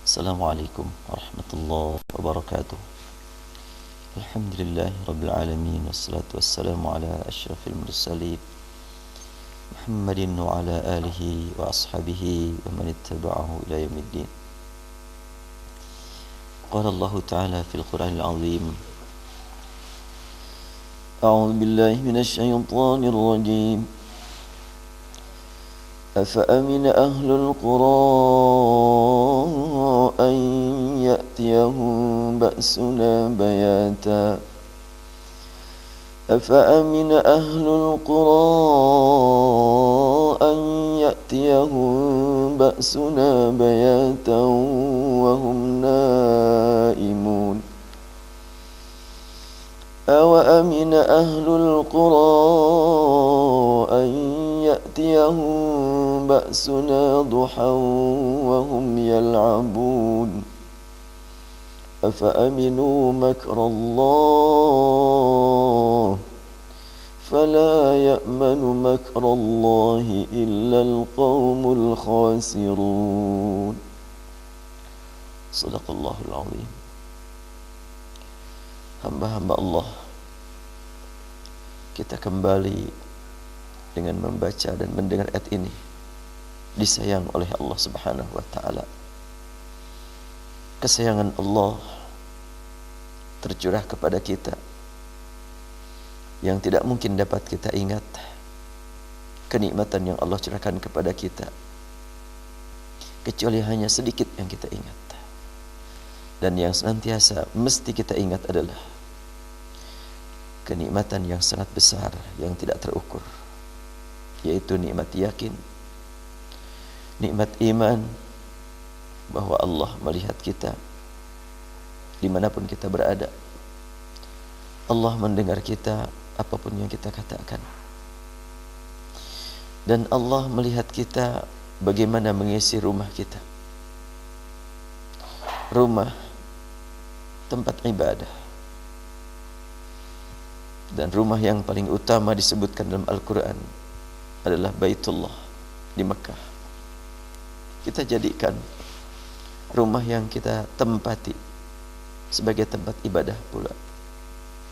Assalamualaikum warahmatullahi wabarakatuh. Alhamdulillahi rabbil alamin, wassalatu wassalamu ala asyrafil mursalin Muhammadin wa ala alihi wa ashabihi wa man ittaba'ahu ila yaumiddin. Qala Allah ta'ala fil Qur'anil azim, A'udzu billahi minasy syaithanir rajim. أفأمن أهل القرى أن يأتيهم بأسنا بياتا أفأمن أهل القرى أن يأتيهم بأسنا بياتا وهم نائمون أوأمن أهل القرى أن يأتيهم بأسنا ضحى وهم يلعبون أفأمنوا مكر الله فلا يأمن مكر الله إلا القوم الخاسرون. صدق الله العظيم. Hamba-hamba Allah, kita kembali dengan membaca dan mendengar ayat ini, disayang oleh Allah Subhanahu wa ta'ala. Kesayangan Allah tercurah kepada kita yang tidak mungkin dapat kita ingat. Kenikmatan yang Allah curahkan kepada kita kecuali hanya sedikit yang kita ingat. Dan yang senantiasa mesti kita ingat adalah kenikmatan yang sangat besar yang tidak terukur, yaitu nikmat yakin, nikmat iman bahwa Allah melihat kita dimanapun kita berada. Allah mendengar kita apapun yang kita katakan, dan Allah melihat kita bagaimana mengisi rumah kita, rumah tempat ibadah. Dan rumah yang paling utama disebutkan dalam Al-Quran adalah Baitullah di Mekah. Kita jadikan rumah yang kita tempati sebagai tempat ibadah pula.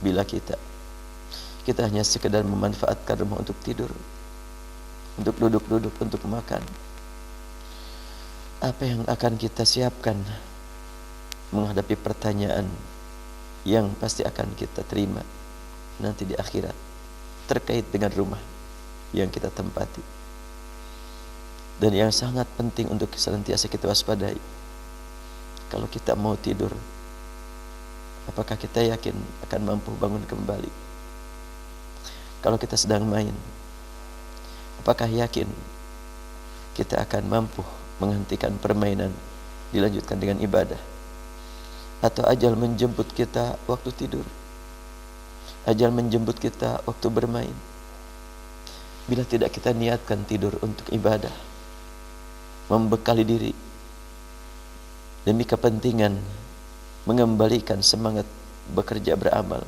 Bila kita hanya sekedar memanfaatkan rumah untuk tidur, untuk duduk-duduk, untuk makan, apa yang akan kita siapkan menghadapi pertanyaan yang pasti akan kita terima nanti di akhirat terkait dengan rumah yang kita tempati. Dan yang sangat penting untuk senantiasa kita waspadai, kalau kita mau tidur, apakah kita yakin akan mampu bangun kembali? Kalau kita sedang main, apakah yakin kita akan mampu menghentikan permainan, dilanjutkan dengan ibadah? Atau ajal menjemput kita waktu tidur, ajal menjemput kita waktu bermain. Bila tidak kita niatkan tidur untuk ibadah, membekali diri demi kepentingan mengembalikan semangat bekerja beramal,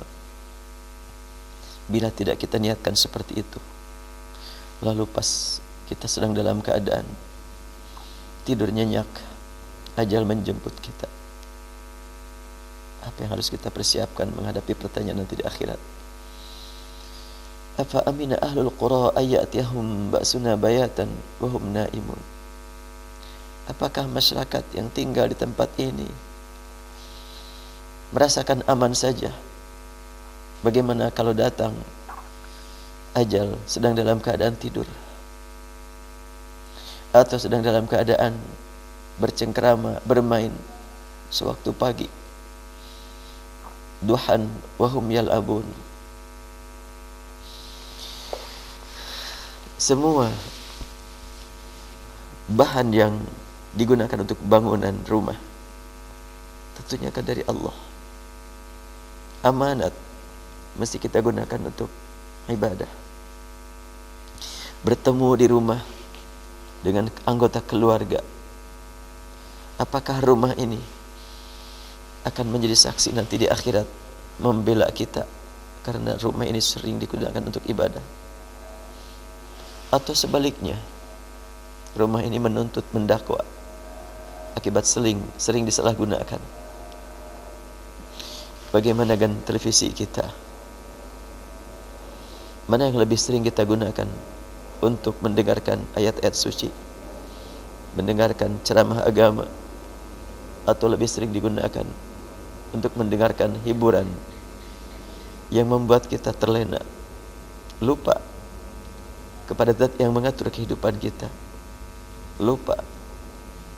bila tidak kita niatkan seperti itu, lalu pas kita sedang dalam keadaan tidur nyenyak, ajal menjemput kita, apa yang harus kita persiapkan menghadapi pertanyaan nanti di akhirat? Afa amina ahlul qura ayatiyahum ba'suna bayatan wa hum naimun. Apakah masyarakat yang tinggal di tempat ini merasakan aman saja? Bagaimana kalau datang ajal sedang dalam keadaan tidur, atau sedang dalam keadaan bercengkrama, bermain sewaktu pagi, duhan wahum yal'abun. Semua bahan yang digunakan untuk bangunan rumah tentunya akan dari Allah. Amanat mesti kita gunakan untuk ibadah. Bertemu di rumah dengan anggota keluarga, apakah rumah ini akan menjadi saksi nanti di akhirat membela kita karena rumah ini sering digunakan untuk ibadah? Atau sebaliknya, rumah ini menuntut, mendakwa akibat sering disalahgunakan. Bagaimana dengan televisi kita? Mana yang lebih sering kita gunakan untuk mendengarkan ayat-ayat suci, mendengarkan ceramah agama, atau lebih sering digunakan untuk mendengarkan hiburan yang membuat kita terlena, lupa kepada zat yang mengatur kehidupan kita, lupa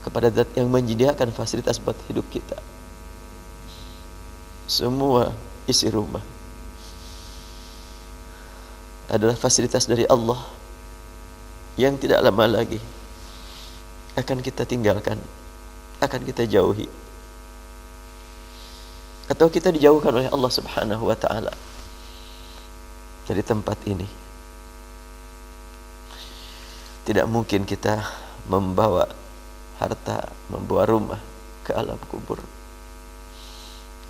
kepada zat yang menyediakan fasilitas buat hidup kita. Semua isi rumah adalah fasilitas dari Allah yang tidak lama lagi akan kita tinggalkan, akan kita jauhi, atau kita dijauhkan oleh Allah Subhanahu wa ta'ala dari tempat ini. Tidak mungkin kita membawa harta, membawa rumah ke alam kubur.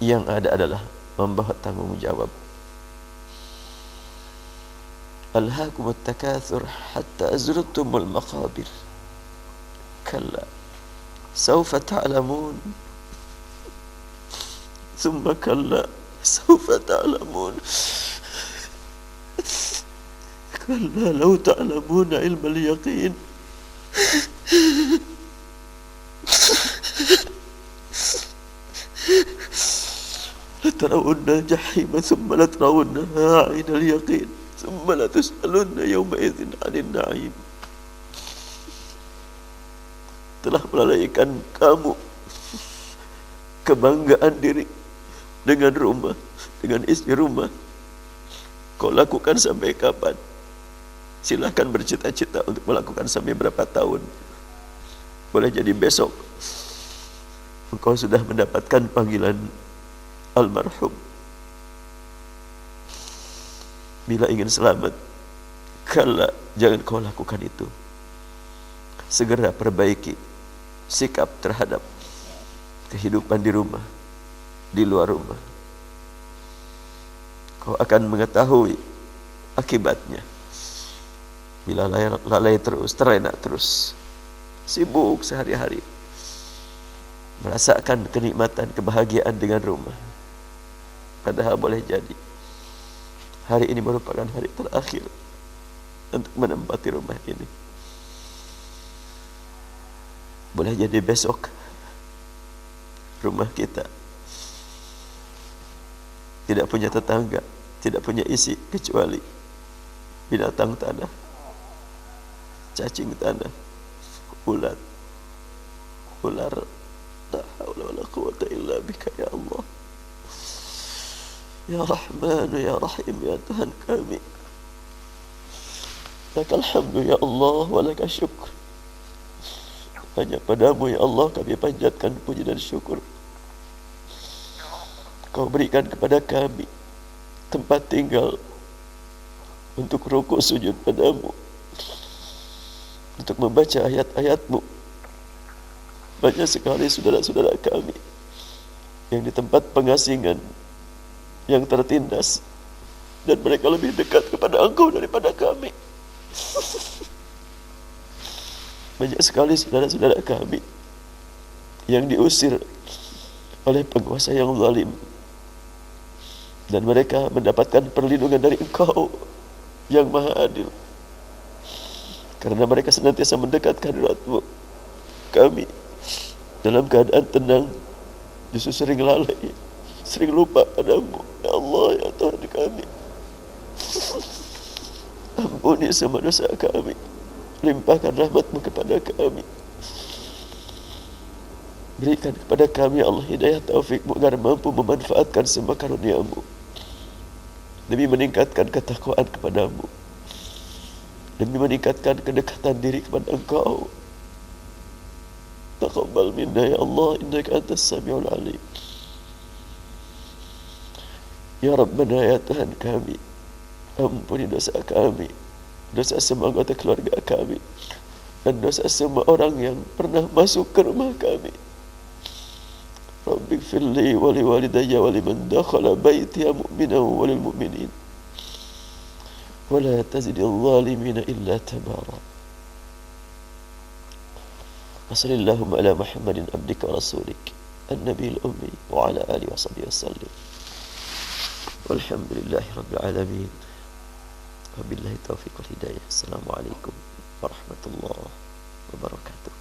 Yang ada adalah membawa tanggung jawab. Alhaakumut takatsur hatta zurtumul maqabir. Kalla sawfa ta'lamun. Thumma kalla sawfa ta'lamun. Kalla law ta'lamuna ilmal yaqin. لترون الجحيم ثم لترونها عين اليقين ثم لتسألن يومئذ عن النعيم. Telah melalaikan kamu kebanggaan diri dengan rumah, dengan istri rumah. Kau lakukan sampai kapan? Silahkan bercita-cita untuk melakukan sampai berapa tahun. Boleh jadi besok engkau sudah mendapatkan panggilan almarhum. Bila ingin selamat, kala jangan kau lakukan itu. Segera perbaiki sikap terhadap kehidupan di rumah, di luar rumah. Kau akan mengetahui akibatnya bila lalai terus, terlena terus, sibuk sehari-hari, merasakan kenikmatan, kebahagiaan dengan rumah. Padahal boleh jadi hari ini merupakan hari terakhir untuk menempati rumah ini. Boleh jadi besok rumah kita tidak punya tetangga, tidak punya isi kecuali binatang tanah, cacing tanah, ular. La haula wala quwwata illa bika ya Allah. Ya Rahman, ya Rahim, ya Tuhan kami. Lakal hamdu ya Allah, wa lakal syukur. Hanya padamu ya Allah kami panjatkan puji dan syukur. Kau berikan kepada kami tempat tinggal untuk rukuk sujud padamu, untuk membaca ayat-ayatmu. Banyak sekali saudara-saudara kami yang di tempat pengasingan yang tertindas, dan mereka lebih dekat kepada Engkau daripada kami. Banyak sekali saudara-saudara kami yang diusir oleh penguasa yang zalim, dan mereka mendapatkan perlindungan dari Engkau yang Maha Adil, karena mereka senantiasa mendekat kehadirat-Mu. Kami dalam keadaan tenang justru sering lalai, sering lupa padamu. Ya Allah, ya Tuhan kami, ampuni semua dosa kami, limpahkan rahmat-Mu kepada kami, berikan kepada kami Allah hidayah taufik-Mu agar mampu memanfaatkan semua karunia-Mu demi meningkatkan ketakwaan kepadamu, demi meningkatkan kedekatan diri kepada Engkau. Taqabbal minna ya Allah, innaka antas samiul alim. Ya Rabbana, ya Tuhan kami, ampuni dosa kami, dosa semua anggota keluarga kami, dan dosa semua orang yang pernah masuk ke rumah kami. Rabbi ighfirli wa liwalidayya wa liman dakhala baitiya mu'minan wa lil mu'minin wa la tazidil zalimina illa tabara. Wassallallahu ala Muhammadin abdika wa rasulik an-nabiyil ummi wa ala alihi wa sahbihi wasallim. Walhamdulillahi rabbil alamin. Wabillahi taufiq wal hidayah. Assalamualaikum warahmatullahi wabarakatuh.